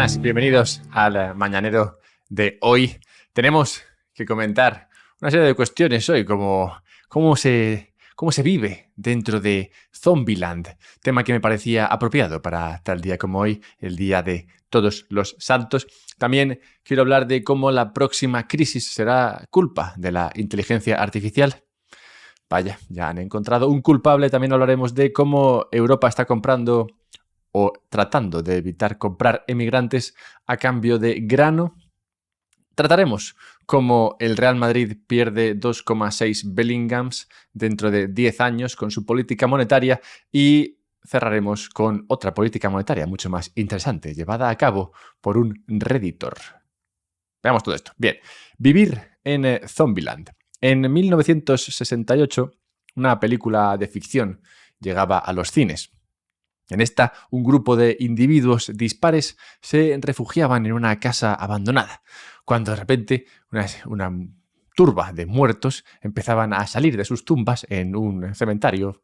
buenas, bienvenidos al Mañanero de hoy. Tenemos que comentar una serie de cuestiones hoy, como cómo se vive dentro de Zombieland, tema que me parecía apropiado para tal día como hoy, el Día de Todos los Santos. También quiero hablar de cómo la próxima crisis será culpa de la inteligencia artificial. Vaya, ya han encontrado un culpable. También hablaremos de cómo Europa está comprando o tratando de evitar comprar emigrantes a cambio de grano. Trataremos cómo el Real Madrid pierde 2,6 Bellinghams dentro de 10 años con su política monetaria y cerraremos con otra política monetaria mucho más interesante, llevada a cabo por un Redditor. Veamos todo esto. Bien, vivir en Zombieland. En 1968, una película de ficción llegaba a los cines. En esta, un grupo de individuos dispares se refugiaban en una casa abandonada, cuando de repente una turba de muertos empezaban a salir de sus tumbas en un cementerio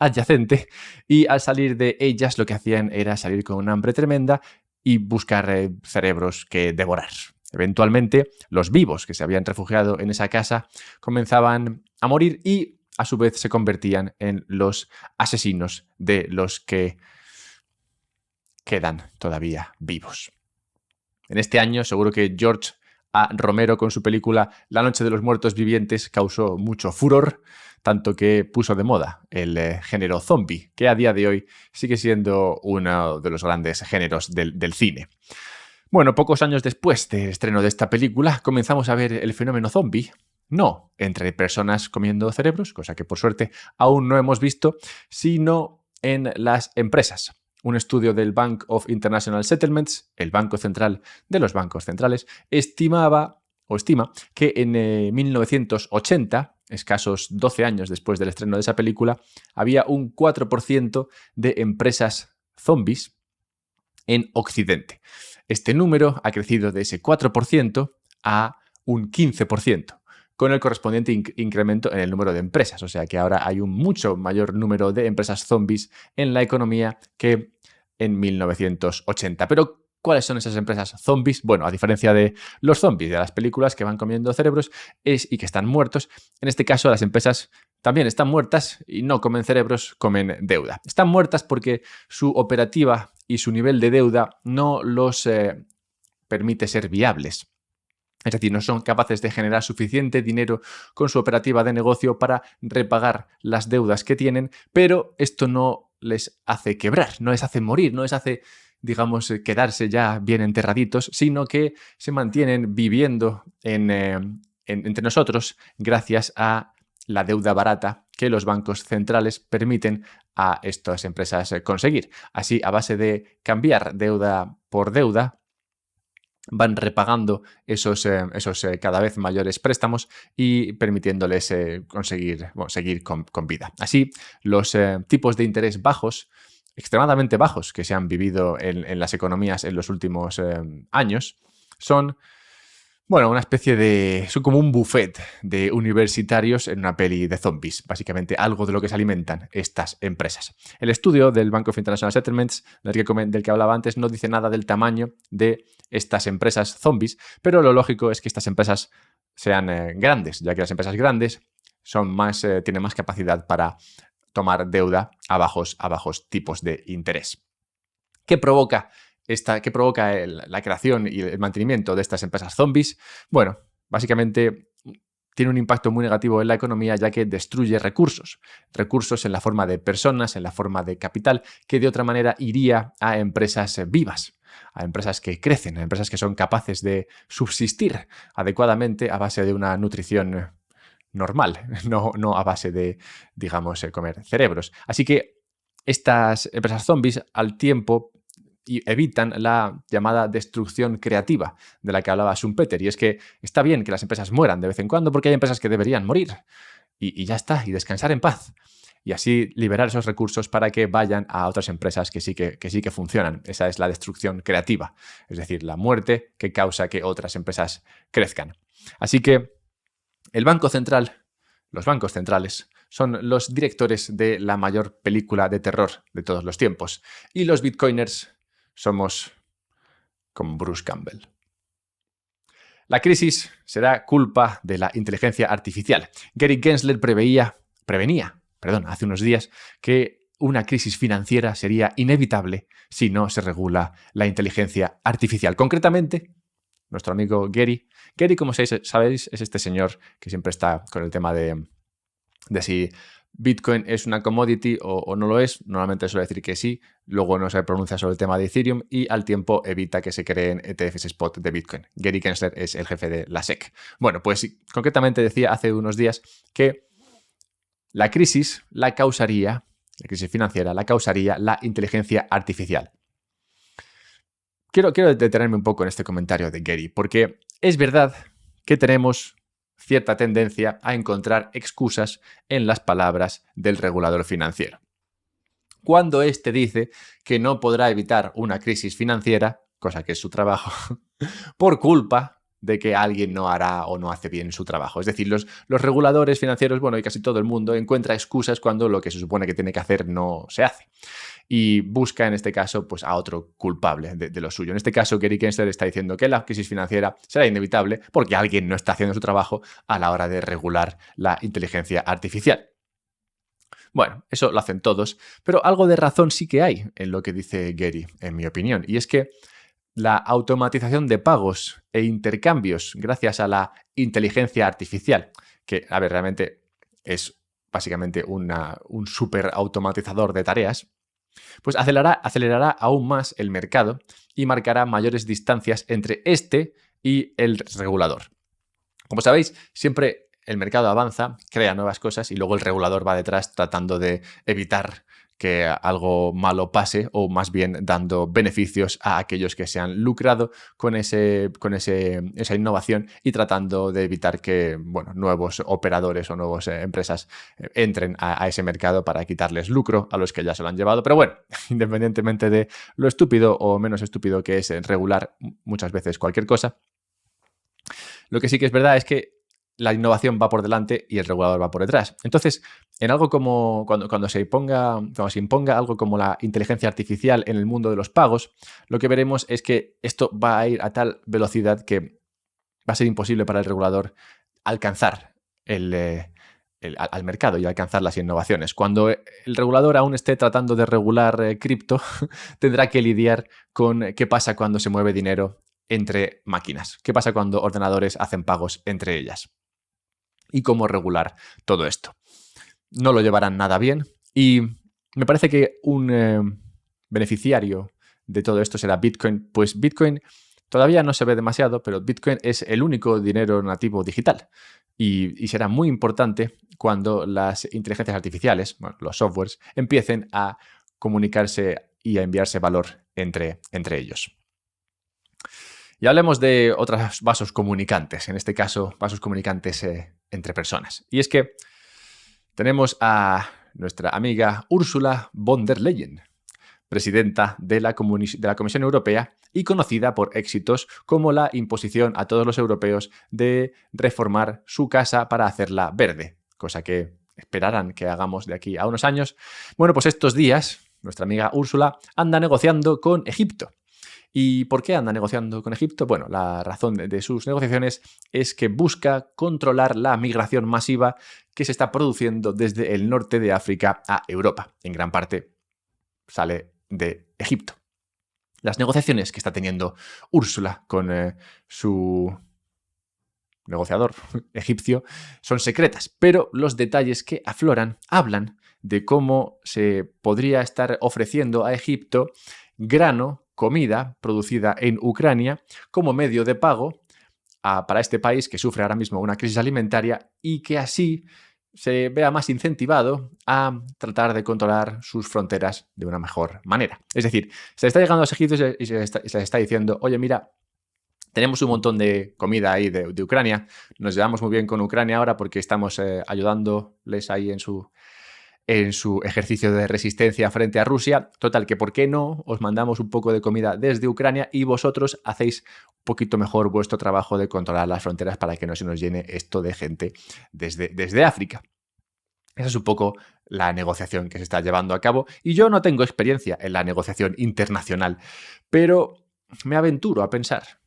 adyacente, y al salir de ellas lo que hacían era salir con un hambre tremenda y buscar cerebros que devorar. Eventualmente, los vivos que se habían refugiado en esa casa comenzaban a morir y a su vez se convertían en los asesinos de los que quedan todavía vivos. En este año, seguro que George A. Romero, con su película La noche de los muertos vivientes, causó mucho furor, tanto que puso de moda el género zombie, que a día de hoy sigue siendo uno de los grandes géneros del cine. Bueno, pocos años después del estreno de esta película, comenzamos a ver el fenómeno zombie. No entre personas comiendo cerebros, cosa que por suerte aún no hemos visto, sino en las empresas. Un estudio del Bank of International Settlements, el Banco Central de los Bancos Centrales, estima que en 1980, escasos 12 años después del estreno de esa película, había un 4% de empresas zombies en Occidente. Este número ha crecido de ese 4% a un 15%. Con el correspondiente incremento en el número de empresas. O sea que ahora hay un mucho mayor número de empresas zombies en la economía que en 1980. Pero, ¿cuáles son esas empresas zombies? Bueno, a diferencia de los zombies de las películas que van comiendo cerebros y que están muertos, en este caso las empresas también están muertas y no comen cerebros, comen deuda. Están muertas porque su operativa y su nivel de deuda no los permite ser viables. Es decir, no son capaces de generar suficiente dinero con su operativa de negocio para repagar las deudas que tienen, pero esto no les hace quebrar, no les hace morir, no les hace, digamos, quedarse ya bien enterraditos, sino que se mantienen viviendo entre nosotros gracias a la deuda barata que los bancos centrales permiten a estas empresas conseguir. Así, a base de cambiar deuda por deuda, van repagando esos cada vez mayores préstamos y permitiéndoles seguir con vida. Así, los tipos de interés bajos, extremadamente bajos, que se han vivido en las economías en los últimos años, son una especie de... son como un buffet de universitarios en una peli de zombies, básicamente algo de lo que se alimentan estas empresas. El estudio del Bank of International Settlements, del que hablaba antes, no dice nada del tamaño de estas empresas zombies, pero lo lógico es que estas empresas sean grandes, ya que las empresas grandes tienen más capacidad para tomar deuda a bajos tipos de interés. ¿Qué provoca la creación y el mantenimiento de estas empresas zombies? Bueno, básicamente tiene un impacto muy negativo en la economía, ya que destruye recursos en la forma de personas, en la forma de capital, que de otra manera iría a empresas vivas, a empresas que crecen, a empresas que son capaces de subsistir adecuadamente a base de una nutrición normal, no a base de, digamos, comer cerebros. Así que estas empresas zombies al tiempo y evitan la llamada destrucción creativa de la que hablaba Schumpeter. Y es que está bien que las empresas mueran de vez en cuando porque hay empresas que deberían morir y ya está, y descansar en paz. Y así liberar esos recursos para que vayan a otras empresas que sí que funcionan. Esa es la destrucción creativa, es decir, la muerte que causa que otras empresas crezcan. Así que el Banco Central, los bancos centrales, son los directores de la mayor película de terror de todos los tiempos. Y los bitcoiners somos como Bruce Campbell. La crisis será culpa de la inteligencia artificial. Gary Gensler prevenía, hace unos días, que una crisis financiera sería inevitable si no se regula la inteligencia artificial. Concretamente, nuestro amigo Gary, como sabéis, es este señor que siempre está con el tema de si Bitcoin es una commodity o no lo es. Normalmente suele decir que sí, luego no se pronuncia sobre el tema de Ethereum y al tiempo evita que se creen ETFs spot de Bitcoin. Gary Gensler es el jefe de la SEC. Bueno, pues concretamente decía hace unos días que la crisis financiera la causaría la inteligencia artificial. Quiero detenerme un poco en este comentario de Gary, porque es verdad que tenemos cierta tendencia a encontrar excusas en las palabras del regulador financiero. Cuando éste dice que no podrá evitar una crisis financiera, cosa que es su trabajo, por culpa de que alguien no hará o no hace bien su trabajo. Es decir, los reguladores financieros, bueno, y casi todo el mundo encuentra excusas cuando lo que se supone que tiene que hacer no se hace. Y busca, en este caso, pues a otro culpable de lo suyo. En este caso, Gary Gensler está diciendo que la crisis financiera será inevitable porque alguien no está haciendo su trabajo a la hora de regular la inteligencia artificial. Bueno, eso lo hacen todos, pero algo de razón sí que hay en lo que dice Gary, en mi opinión, y es que la automatización de pagos e intercambios gracias a la inteligencia artificial, que, a ver, realmente es básicamente un súper automatizador de tareas, pues acelerará aún más el mercado y marcará mayores distancias entre este y el regulador. Como sabéis, siempre el mercado avanza, crea nuevas cosas y luego el regulador va detrás tratando de evitar que algo malo pase o más bien dando beneficios a aquellos que se han lucrado con esa innovación y tratando de evitar que nuevos operadores o nuevas empresas entren a ese mercado para quitarles lucro a los que ya se lo han llevado. Pero bueno, independientemente de lo estúpido o menos estúpido que es regular muchas veces cualquier cosa, lo que sí que es verdad es que la innovación va por delante y el regulador va por detrás. Entonces, en algo como cuando se imponga algo como la inteligencia artificial en el mundo de los pagos, lo que veremos es que esto va a ir a tal velocidad que va a ser imposible para el regulador alcanzar al mercado y alcanzar las innovaciones. Cuando el regulador aún esté tratando de regular cripto, tendrá que lidiar con qué pasa cuando se mueve dinero entre máquinas, qué pasa cuando ordenadores hacen pagos entre ellas y cómo regular todo esto. No lo llevarán nada bien y me parece que un beneficiario de todo esto será Bitcoin, pues Bitcoin todavía no se ve demasiado, pero Bitcoin es el único dinero nativo digital y será muy importante cuando las inteligencias artificiales, los softwares, empiecen a comunicarse y a enviarse valor entre ellos. Y hablemos de otros vasos comunicantes, en este caso vasos comunicantes entre personas. Y es que tenemos a nuestra amiga Ursula von der Leyen, presidenta de la Comisión Europea y conocida por éxitos como la imposición a todos los europeos de reformar su casa para hacerla verde, cosa que esperarán que hagamos de aquí a unos años. Bueno, pues estos días nuestra amiga Ursula anda negociando con Egipto. ¿Y por qué anda negociando con Egipto? Bueno, la razón de sus negociaciones es que busca controlar la migración masiva que se está produciendo desde el norte de África a Europa. En gran parte sale de Egipto. Las negociaciones que está teniendo Úrsula con su negociador egipcio son secretas, pero los detalles que afloran hablan de cómo se podría estar ofreciendo a Egipto grano, comida producida en Ucrania como medio de pago para este país que sufre ahora mismo una crisis alimentaria y que así se vea más incentivado a tratar de controlar sus fronteras de una mejor manera. Es decir, se está llegando a los egipcios y se les está diciendo, oye, mira, tenemos un montón de comida ahí de Ucrania, nos llevamos muy bien con Ucrania ahora porque estamos ayudándoles ahí en su ejercicio de resistencia frente a Rusia. Total, que ¿por qué no os mandamos un poco de comida desde Ucrania y vosotros hacéis un poquito mejor vuestro trabajo de controlar las fronteras para que no se nos llene esto de gente desde África? Esa es un poco la negociación que se está llevando a cabo y yo no tengo experiencia en la negociación internacional, pero me aventuro a pensar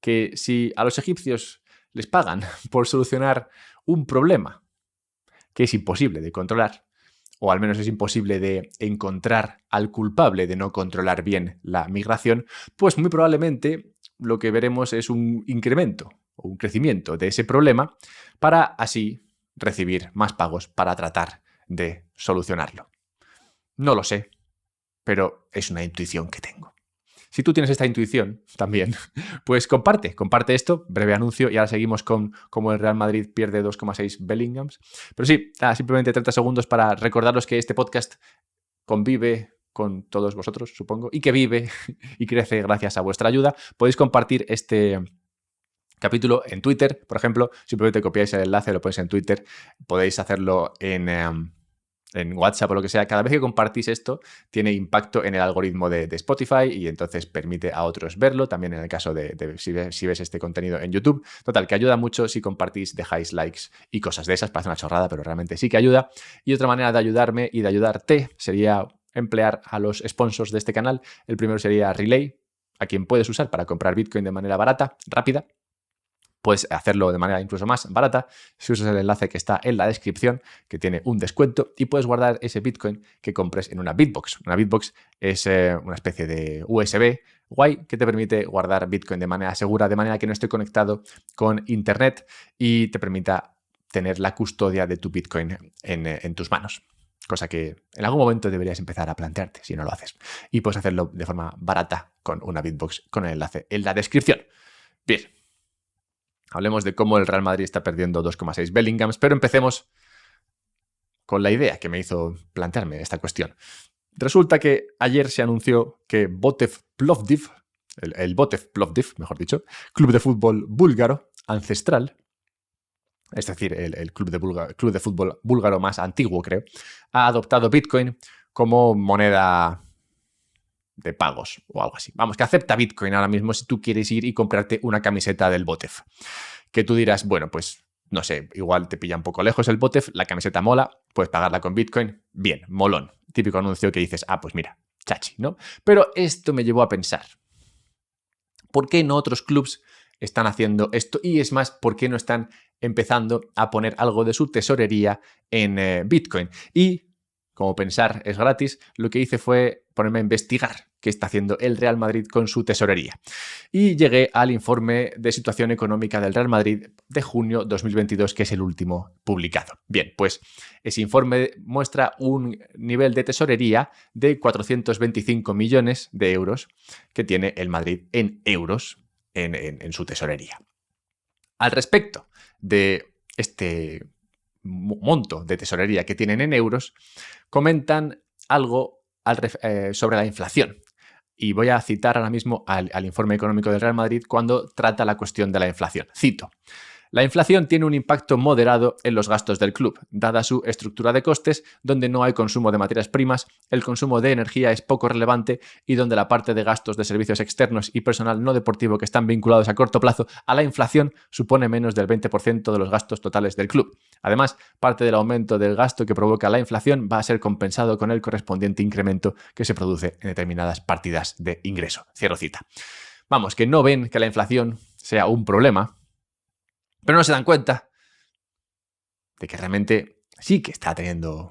que si a los egipcios les pagan por solucionar un problema que es imposible de controlar, o al menos es imposible de encontrar al culpable de no controlar bien la migración, pues muy probablemente lo que veremos es un incremento o un crecimiento de ese problema para así recibir más pagos para tratar de solucionarlo. No lo sé, pero es una intuición que tengo. Si tú tienes esta intuición también, pues comparte esto, breve anuncio, y ahora seguimos con cómo el Real Madrid pierde 2,6 Bellinghams. Pero sí, simplemente 30 segundos para recordaros que este podcast convive con todos vosotros, supongo, y que vive y crece gracias a vuestra ayuda. Podéis compartir este capítulo en Twitter, por ejemplo, simplemente copiáis el enlace, lo ponéis en Twitter, podéis hacerlo en WhatsApp o lo que sea. Cada vez que compartís esto, tiene impacto en el algoritmo de Spotify y entonces permite a otros verlo. También en el caso de si ves este contenido en YouTube. Total, que ayuda mucho si compartís, dejáis likes y cosas de esas. Parece una chorrada, pero realmente sí que ayuda. Y otra manera de ayudarme y de ayudarte sería emplear a los sponsors de este canal. El primero sería Relay, a quien puedes usar para comprar Bitcoin de manera barata, rápida. Puedes hacerlo de manera incluso más barata si usas el enlace que está en la descripción, que tiene un descuento, y puedes guardar ese Bitcoin que compres en una Bitbox. Una Bitbox es una especie de USB guay que te permite guardar Bitcoin de manera segura, de manera que no esté conectado con Internet y te permita tener la custodia de tu Bitcoin en tus manos. Cosa que en algún momento deberías empezar a plantearte si no lo haces. Y puedes hacerlo de forma barata con una Bitbox con el enlace en la descripción. Bien. Hablemos de cómo el Real Madrid está perdiendo 2,6 Bellinghams, pero empecemos con la idea que me hizo plantearme esta cuestión. Resulta que ayer se anunció que Botev Plovdiv, el Botev Plovdiv, mejor dicho, club de fútbol búlgaro ancestral, es decir, el club de fútbol búlgaro más antiguo, creo, ha adoptado Bitcoin como moneda de pagos o algo así. Vamos, que acepta Bitcoin ahora mismo si tú quieres ir y comprarte una camiseta del Botev. Que tú dirás, bueno, pues no sé, igual te pilla un poco lejos el Botev, la camiseta mola, puedes pagarla con Bitcoin, bien, molón. Típico anuncio que dices, pues mira, chachi, ¿no? Pero esto me llevó a pensar, ¿por qué no otros clubs están haciendo esto? Y es más, ¿por qué no están empezando a poner algo de su tesorería en Bitcoin? Y como pensar es gratis, lo que hice fue ponerme a investigar qué está haciendo el Real Madrid con su tesorería. Y llegué al informe de situación económica del Real Madrid de junio 2022, que es el último publicado. Bien, pues ese informe muestra un nivel de tesorería de 425 millones de euros que tiene el Madrid en euros en su tesorería. Al respecto de este monto de tesorería que tienen en euros, comentan algo sobre la inflación. Y voy a citar ahora mismo al informe económico del Real Madrid cuando trata la cuestión de la inflación. Cito. La inflación tiene un impacto moderado en los gastos del club, dada su estructura de costes, donde no hay consumo de materias primas, el consumo de energía es poco relevante y donde la parte de gastos de servicios externos y personal no deportivo que están vinculados a corto plazo a la inflación supone menos del 20% de los gastos totales del club. Además, parte del aumento del gasto que provoca la inflación va a ser compensado con el correspondiente incremento que se produce en determinadas partidas de ingreso. Cierro cita. Vamos, que no ven que la inflación sea un problema, pero no se dan cuenta de que realmente sí que está teniendo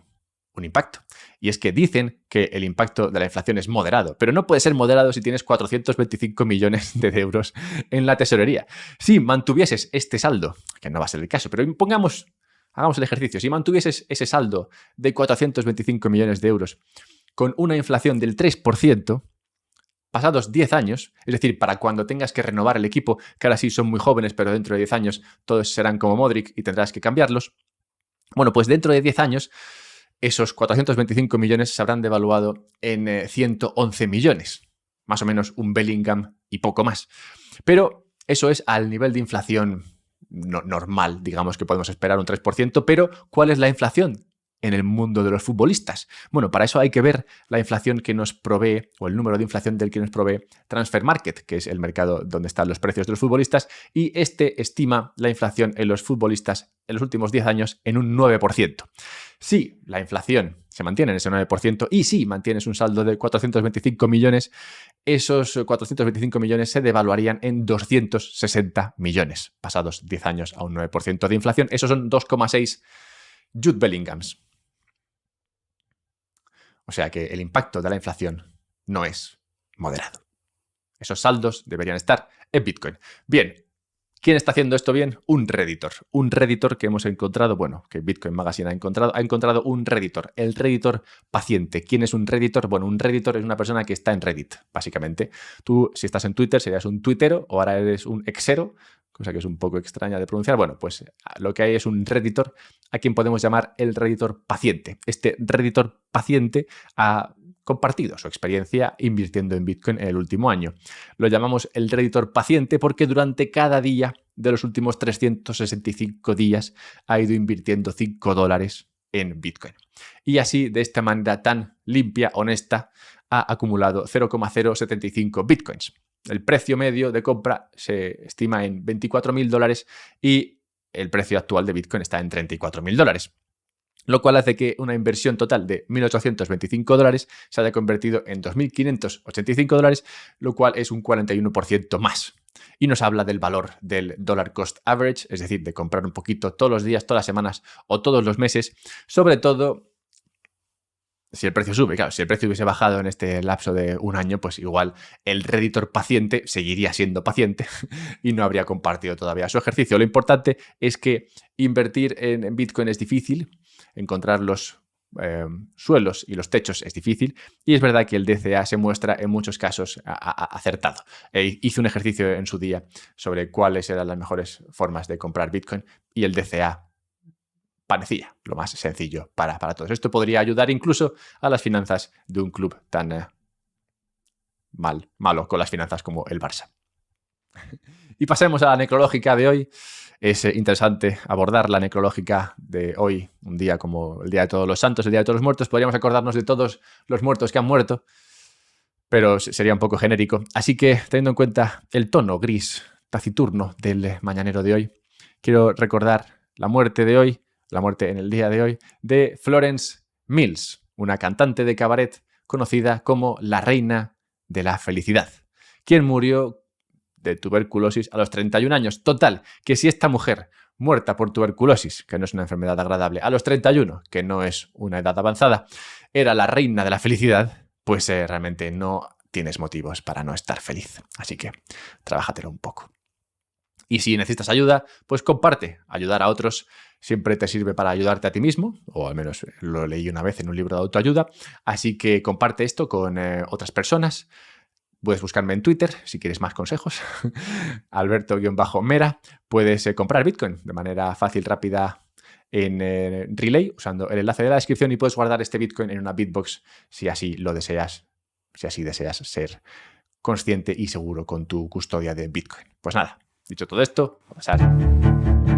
un impacto. Y es que dicen que el impacto de la inflación es moderado, pero no puede ser moderado si tienes 425 millones de euros en la tesorería. Si mantuvieses este saldo, que no va a ser el caso, pero hagamos el ejercicio, si mantuvieses ese saldo de 425 millones de euros con una inflación del 3%, pasados 10 años, es decir, para cuando tengas que renovar el equipo, que ahora sí son muy jóvenes, pero dentro de 10 años todos serán como Modric y tendrás que cambiarlos. Bueno, pues dentro de 10 años, esos 425 millones se habrán devaluado en 111 millones. Más o menos un Bellingham y poco más. Pero eso es al nivel de inflación normal, digamos que podemos esperar un 3%, pero ¿cuál es la inflación en el mundo de los futbolistas? Bueno, para eso hay que ver la inflación que nos provee, o el número de inflación del que nos provee Transfer Market, que es el mercado donde están los precios de los futbolistas, y este estima la inflación en los futbolistas en los últimos 10 años en un 9%. Si la inflación se mantiene en ese 9% y si mantienes un saldo de 425 millones, esos 425 millones se devaluarían en 260 millones, pasados 10 años a un 9% de inflación. Esos son 2,6 Jude Bellinghams. O sea que el impacto de la inflación no es moderado. Esos saldos deberían estar en Bitcoin. Bien, ¿quién está haciendo esto bien? Un Redditor. Un Redditor que hemos encontrado, bueno, que Bitcoin Magazine ha encontrado un Redditor. El Redditor paciente. ¿Quién es un Redditor? Bueno, un Redditor es una persona que está en Reddit, básicamente. Tú, si estás en Twitter, serías un tuitero o ahora eres un exero, cosa que es un poco extraña de pronunciar. Bueno, pues lo que hay es un Redditor a quien podemos llamar el Redditor paciente. Este Redditor paciente ha compartido su experiencia invirtiendo en Bitcoin en el último año. Lo llamamos el Redditor paciente porque durante cada día de los últimos 365 días ha ido invirtiendo $5 en Bitcoin. Y así, de esta manera tan limpia, honesta, ha acumulado 0,075 Bitcoins. El precio medio de compra se estima en $24.000 y el precio actual de Bitcoin está en $34.000. Lo cual hace que una inversión total de $1.825 se haya convertido en $2.585, lo cual es un 41% más. Y nos habla del valor del dollar cost average, es decir, de comprar un poquito todos los días, todas las semanas o todos los meses, sobre todo si el precio sube. Claro, si el precio hubiese bajado en este lapso de un año, pues igual el Redditor paciente seguiría siendo paciente y no habría compartido todavía su ejercicio. Lo importante es que invertir en Bitcoin es difícil, encontrar los suelos y los techos es difícil, y es verdad que el DCA se muestra en muchos casos acertado. Hice un ejercicio en su día sobre cuáles eran las mejores formas de comprar Bitcoin y el DCA parecía lo más sencillo para todos. Esto podría ayudar incluso a las finanzas de un club tan malo con las finanzas como el Barça. Y pasemos a la necrológica de hoy. Es interesante abordar la necrológica de hoy, un día como el Día de Todos los Santos, el Día de Todos los Muertos. Podríamos acordarnos de todos los muertos que han muerto, pero sería un poco genérico. Así que, teniendo en cuenta el tono gris, taciturno del mañanero de hoy, quiero recordar la muerte de hoy, la muerte en el día de hoy, de Florence Mills, una cantante de cabaret conocida como la reina de la felicidad, quien murió de tuberculosis a los 31 años. Total, que si esta mujer muerta por tuberculosis, que no es una enfermedad agradable, a los 31, que no es una edad avanzada, era la reina de la felicidad, pues realmente no tienes motivos para no estar feliz. Así que trabájatelo un poco. Y si necesitas ayuda, pues comparte. Ayudar a otros siempre te sirve para ayudarte a ti mismo, o al menos lo leí una vez en un libro de autoayuda. Así que comparte esto con otras personas. Puedes buscarme en Twitter si quieres más consejos. Alberto-Mera. Puedes comprar Bitcoin de manera fácil, rápida en Relay, usando el enlace de la descripción, y puedes guardar este Bitcoin en una Bitbox si así lo deseas, si así deseas ser consciente y seguro con tu custodia de Bitcoin. Pues nada, dicho todo esto, vamos a pasar